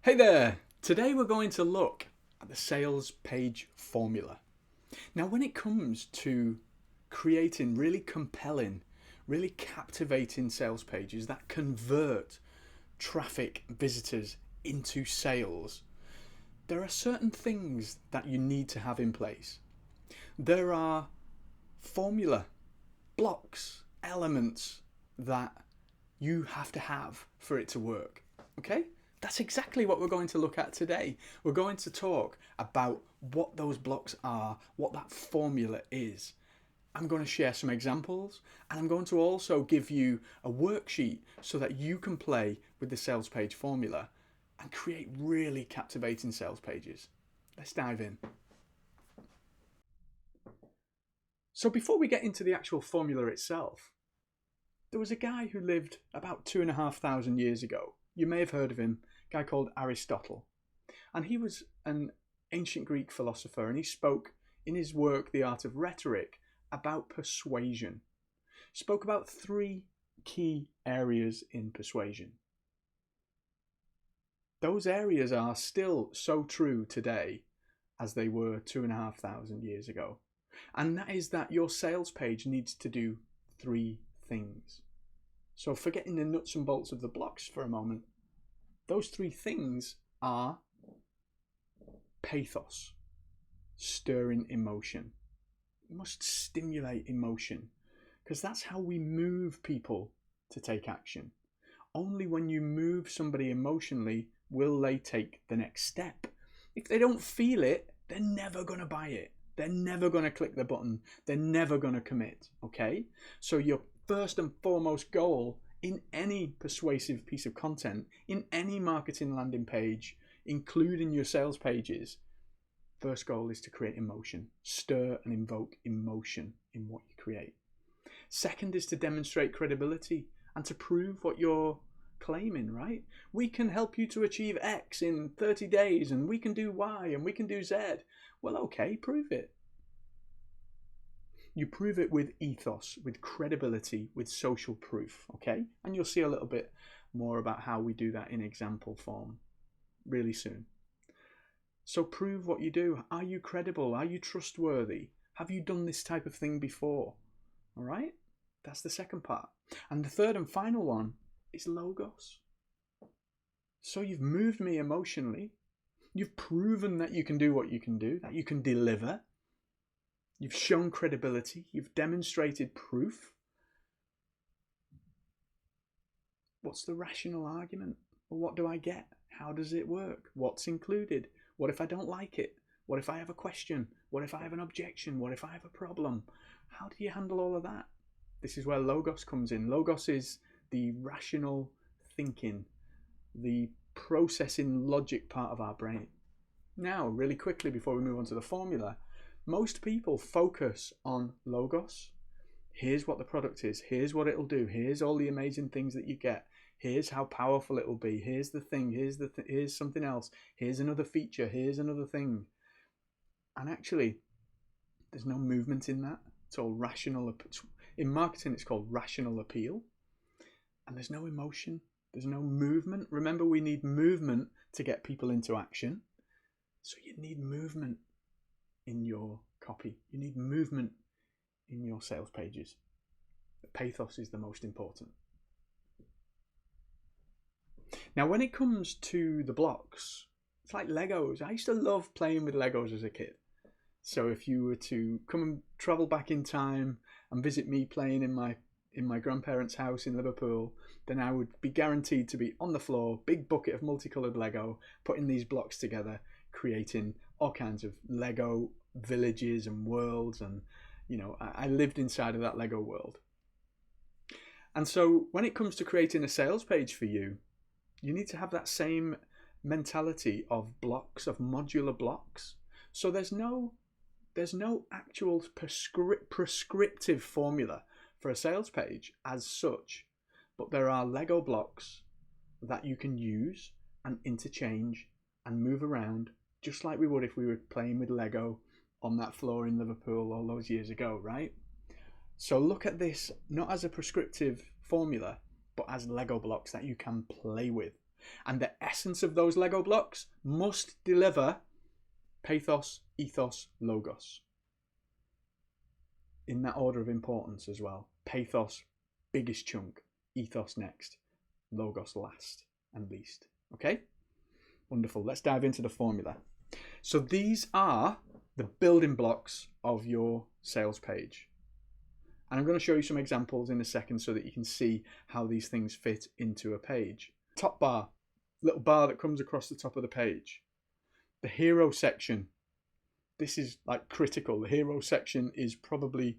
Hey there! Today we're going to look at the sales page formula. Now, when it comes to creating really compelling, really captivating sales pages that convert traffic visitors into sales, there are certain things that you need to have in place. There are formula, blocks, elements that you have to have for it to work. Okay? That's exactly what we're going to look at today. We're going to talk about what those blocks are, what that formula is. I'm going to share some examples, and I'm going to also give you a worksheet so that you can play with the sales page formula and create really captivating sales pages. Let's dive in. So before we get into the actual formula itself, there was a guy who lived about 2,500 years ago. You may have heard of him, a guy called Aristotle. And he was an ancient Greek philosopher, and he spoke in his work, The Art of Rhetoric, about persuasion. He spoke about three key areas in persuasion. Those areas are still so true today as they were 2,500 years ago. And that is that your sales page needs to do three things. So forgetting the nuts and bolts of the blocks for a moment, those three things are pathos, stirring emotion. You must stimulate emotion because that's how we move people to take action. Only when you move somebody emotionally will they take the next step. If they don't feel it, they're never going to buy it. They're never going to click the button. They're never going to commit. Okay? So your first and foremost goal in any persuasive piece of content, in any marketing landing page, including your sales pages, first goal is to create emotion. Stir and invoke emotion in what you create. Second is to demonstrate credibility and to prove what you're claiming, right? We can help you to achieve X in 30 days and we can do Y and we can do Z. Well, okay, prove it. You prove it with ethos, with credibility, with social proof, okay? And you'll see a little bit more about how we do that in example form really soon. So prove what you do. Are you credible? Are you trustworthy? Have you done this type of thing before? All right? That's the second part. And the third and final one is logos. So you've moved me emotionally. You've proven that you can do what you can do, that you can deliver. You've shown credibility. You've demonstrated proof. What's the rational argument? Well, what do I get? How does it work? What's included? What if I don't like it? What if I have a question? What if I have an objection? What if I have a problem? How do you handle all of that? This is where logos comes in. Logos is the rational thinking, the processing logic part of our brain. Now, really quickly before we move on to the formula, most people focus on logos. Here's what the product is. Here's what it'll do. Here's all the amazing things that you get. Here's how powerful it will be. Here's the thing. Here's something else. Here's another feature. Here's another thing. And actually, there's no movement in that. It's all rational. In marketing, it's called rational appeal. And there's no emotion. There's no movement. Remember, we need movement to get people into action. So you need movement in your copy. You need movement in your sales pages. The pathos is the most important. Now, when it comes to the blocks, it's like Legos. I used to love playing with Legos as a kid. So if you were to come and travel back in time and visit me playing in my grandparents' house in Liverpool, then I would be guaranteed to be on the floor, big bucket of multicolored Lego, putting these blocks together, creating all kinds of Lego villages and worlds. And I lived inside of that Lego world. And so when it comes to creating a sales page for you, you need to have that same mentality of blocks, of modular blocks. So there's no actual prescriptive formula for a sales page as such, but there are Lego blocks that you can use and interchange and move around just like we would if we were playing with Lego on that floor in Liverpool all those years ago, right? So look at this not as a prescriptive formula, but as Lego blocks that you can play with. And the essence of those Lego blocks must deliver pathos, ethos, logos. In that order of importance as well. Pathos, biggest chunk. Ethos next. Logos last and least. Okay? Wonderful. Let's dive into the formula. So these are the building blocks of your sales page. And I'm going to show you some examples in a second so that you can see how these things fit into a page. Top bar, little bar that comes across the top of the page. The hero section. This is like critical. The hero section is probably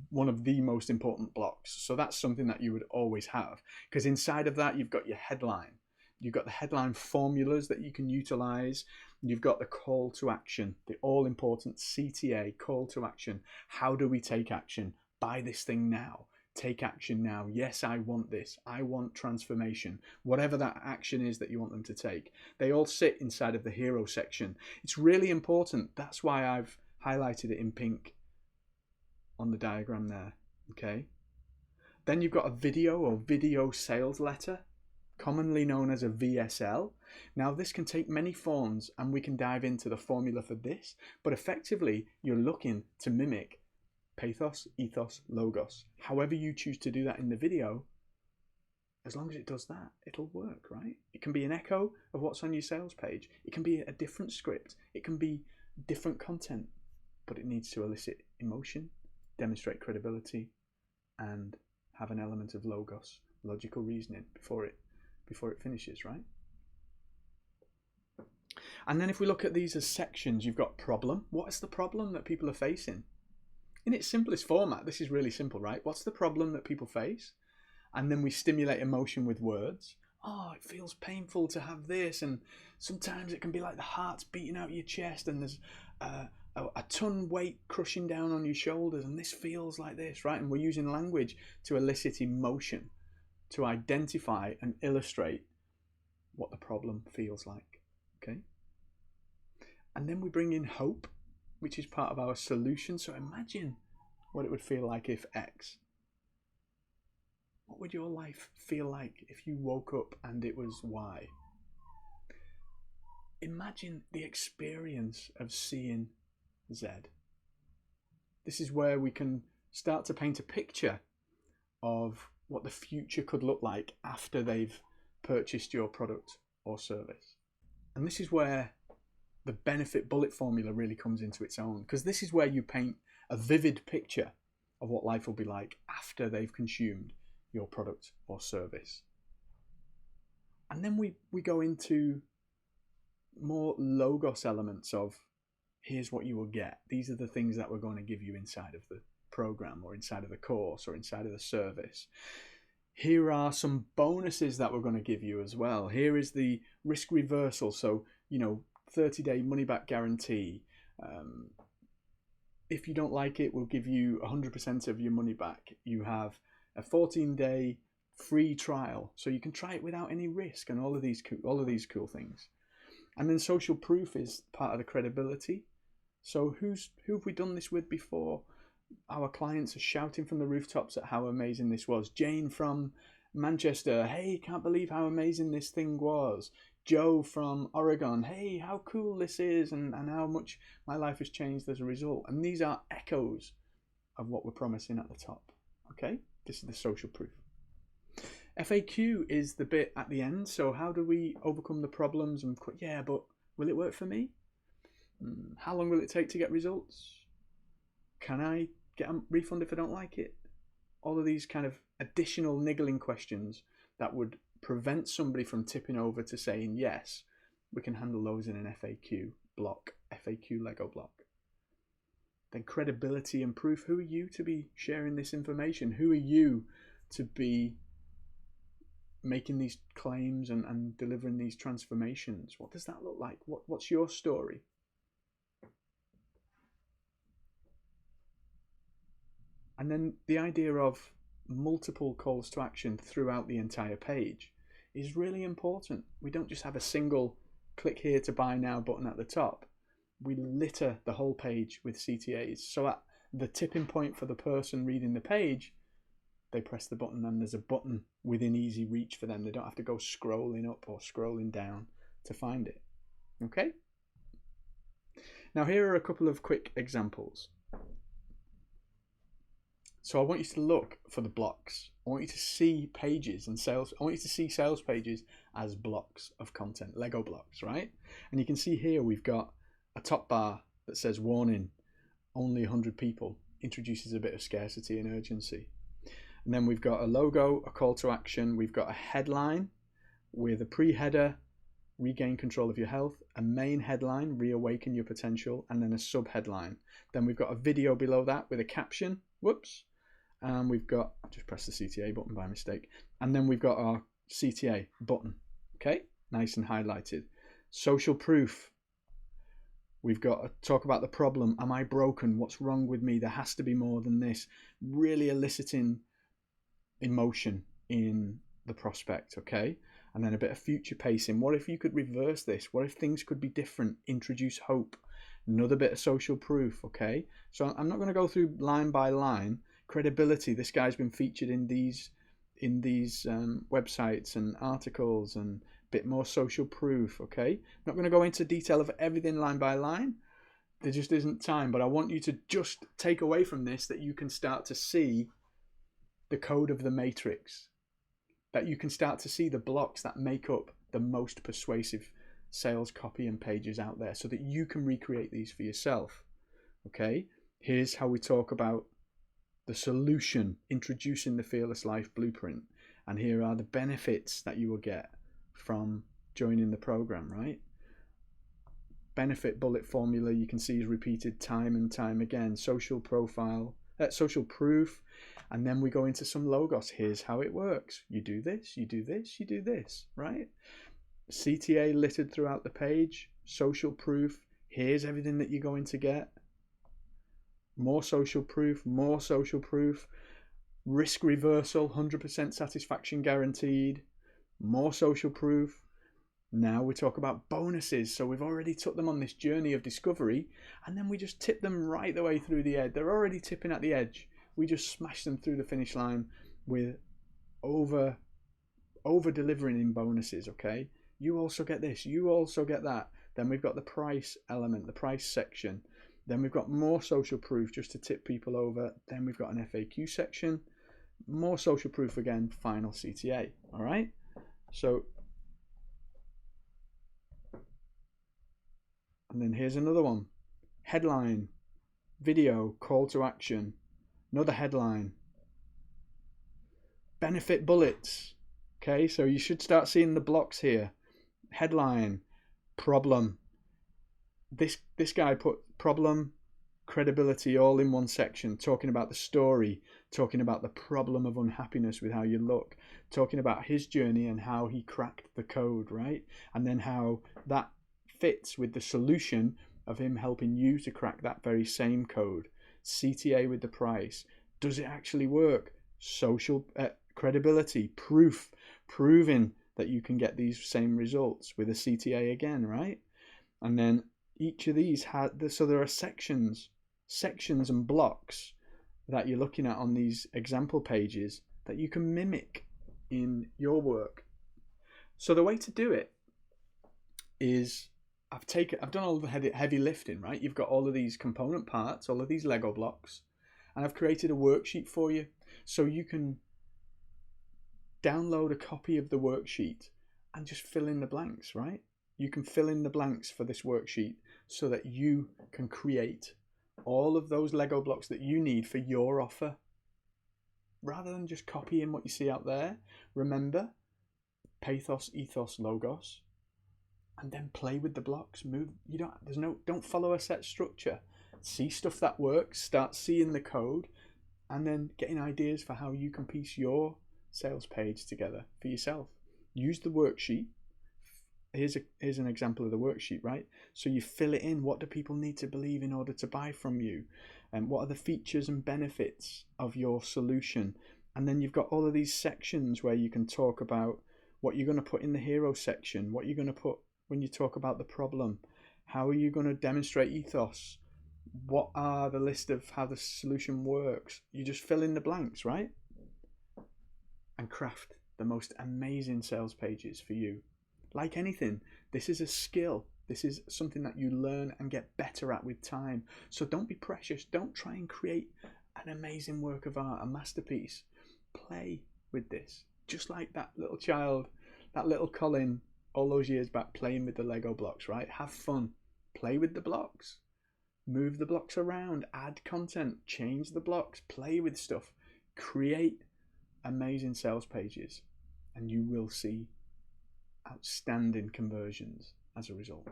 one of the most important blocks. So that's something that you would always have, because inside of that, you've got your headline. You've got the headline formulas that you can utilize. You've got the call to action, the all important CTA, call to action. How do we take action? Buy this thing now. Take action now. Yes, I want this. I want transformation. Whatever that action is that you want them to take. They all sit inside of the hero section. It's really important. That's why I've highlighted it in pink on the diagram there. Okay. Then you've got a video or video sales letter, commonly known as a VSL. Now this can take many forms and we can dive into the formula for this, but effectively you're looking to mimic pathos, ethos, logos. However you choose to do that in the video, as long as it does that, it'll work, right? It can be an echo of what's on your sales page. It can be a different script. It can be different content, but it needs to elicit emotion, demonstrate credibility, and have an element of logos, logical reasoning before it finishes, right? And then if we look at these as sections, you've got problem. What is the problem that people are facing? In its simplest format, this is really simple, right? What's the problem that people face? And then we stimulate emotion with words. Oh, it feels painful to have this. And sometimes it can be like the heart's beating out your chest and there's a ton weight crushing down on your shoulders. And this feels like this, right? And we're using language to elicit emotion, to identify and illustrate what the problem feels like, okay? And then we bring in hope, which is part of our solution. So imagine what it would feel like if X. What would your life feel like if you woke up and it was Y? Imagine the experience of seeing Z. This is where we can start to paint a picture of what the future could look like after they've purchased your product or service. And this is where the benefit bullet formula really comes into its own, because this is where you paint a vivid picture of what life will be like after they've consumed your product or service. And then we go into more logos elements of here's what you will get. These are the things that we're going to give you inside of the program or inside of the course or inside of the service. Here are some bonuses that we're going to give you as well. Here is the risk reversal. So, 30-day money back guarantee. If you don't like it, we'll give you 100% of your money back. You have a 14-day free trial, so you can try it without any risk, and all of these cool things. And then social proof is part of the credibility. So who have we done this with before? Our clients are shouting from the rooftops at how amazing this was. Jane from Manchester, hey, can't believe how amazing this thing was. Joe from Oregon, hey, how cool this is and how much my life has changed as a result. And these are echoes of what we're promising at the top. Okay, this is the social proof. FAQ is the bit at the end. So how do we overcome the problems? And yeah, but will it work for me? How long will it take to get results? Can I get a refund if I don't like it? All of these kind of additional niggling questions that would prevent somebody from tipping over to saying yes, we can handle those in an FAQ block, FAQ Lego block. Then credibility and proof. Who are you to be sharing this information? Who are you to be making these claims and delivering these transformations? What does that look like? What's your story? And then the idea of multiple calls to action throughout the entire page is really important. We don't just have a single click here to buy now button at the top. We litter the whole page with CTAs. So at the tipping point for the person reading the page, they press the button and there's a button within easy reach for them. They don't have to go scrolling up or scrolling down to find it. Okay? Now here are a couple of quick examples. So I want you to look for the blocks. I want you to see pages and sales. I want you to see sales pages as blocks of content, Lego blocks, right? And you can see here we've got a top bar that says warning, only 100 people, introduces a bit of scarcity and urgency. And then we've got a logo, a call to action. We've got a headline with a pre-header, regain control of your health, a main headline, reawaken your potential, and then a sub-headline. Then we've got a video below that with a caption, whoops. And we've got, I just pressed the CTA button by mistake. And then we've got our CTA button, okay? Nice and highlighted. Social proof. We've got to talk about the problem. Am I broken? What's wrong with me? There has to be more than this. Really eliciting emotion in the prospect, okay? And then a bit of future pacing. What if you could reverse this? What if things could be different? Introduce hope. Another bit of social proof, okay? So I'm not going to go through line by line. Credibility. This guy's been featured in these websites and articles, and a bit more social proof, okay? Not going to go into detail of everything line by line. There just isn't time, but I want you to just take away from this that you can start to see the code of the matrix, that you can start to see the blocks that make up the most persuasive sales copy and pages out there, so that you can recreate these for yourself. Okay, here's how we talk about the solution, introducing the Fearless Life Blueprint, and here are the benefits that you will get from joining the program, right? Benefit bullet formula you can see is repeated time and time again. Social profile, social proof, and then we go into some logos. Here's how it works. You do this, you do this, you do this, right? CTA littered throughout the page. Social proof. Here's everything that you're going to get. More social proof, more social proof. Risk reversal, 100% satisfaction guaranteed. More social proof. Now we talk about bonuses. So we've already took them on this journey of discovery, and then we just tip them right the way through the edge. They're already tipping at the edge. We just smash them through the finish line with over delivering in bonuses, okay? You also get this, you also get that. Then we've got the price element, the price section. Then we've got more social proof just to tip people over. Then we've got an FAQ section, more social proof again, final CTA, all right? So, and then here's another one. Headline, video, call to action, another headline. Benefit bullets, okay? So you should start seeing the blocks here. Headline, problem. This guy put problem, credibility all in one section, talking about the story, talking about the problem of unhappiness with how you look, talking about his journey and how he cracked the code, right? And then how that fits with the solution of him helping you to crack that very same code. CTA with the price. Does it actually work? Social credibility, proof, proving that you can get these same results with a CTA again, right? And then each of these so there are sections and blocks that you're looking at on these example pages that you can mimic in your work. So the way to do it is I've done all the heavy lifting, right? You've got all of these component parts, all of these Lego blocks, and I've created a worksheet for you so you can download a copy of the worksheet and just fill in the blanks, right? You can fill in the blanks for this worksheet so that you can create all of those Lego blocks that you need for your offer, rather than just copying what you see out there. Remember, Pathos, Ethos, Logos, and then play with the blocks. Don't follow a set structure. See stuff that works, start seeing the code, and then getting ideas for how you can piece your sales page together for yourself. Use the worksheet. Here's an example of the worksheet, right? So you fill it in. What do people need to believe in order to buy from you? And what are the features and benefits of your solution? And then you've got all of these sections where you can talk about what you're going to put in the hero section, what you're going to put when you talk about the problem. How are you going to demonstrate ethos? What are the list of how the solution works? You just fill in the blanks, right? and craft the most amazing sales pages for you. Like anything, this is a skill. This is something that you learn and get better at with time. So don't be precious. Don't try and create an amazing work of art, a masterpiece. Play with this. Just like that little child, that little Colin all those years back playing with the Lego blocks, right? Have fun. Play with the blocks. Move the blocks around. Add content. Change the blocks. Play with stuff. Create amazing sales pages, and you will see outstanding conversions as a result.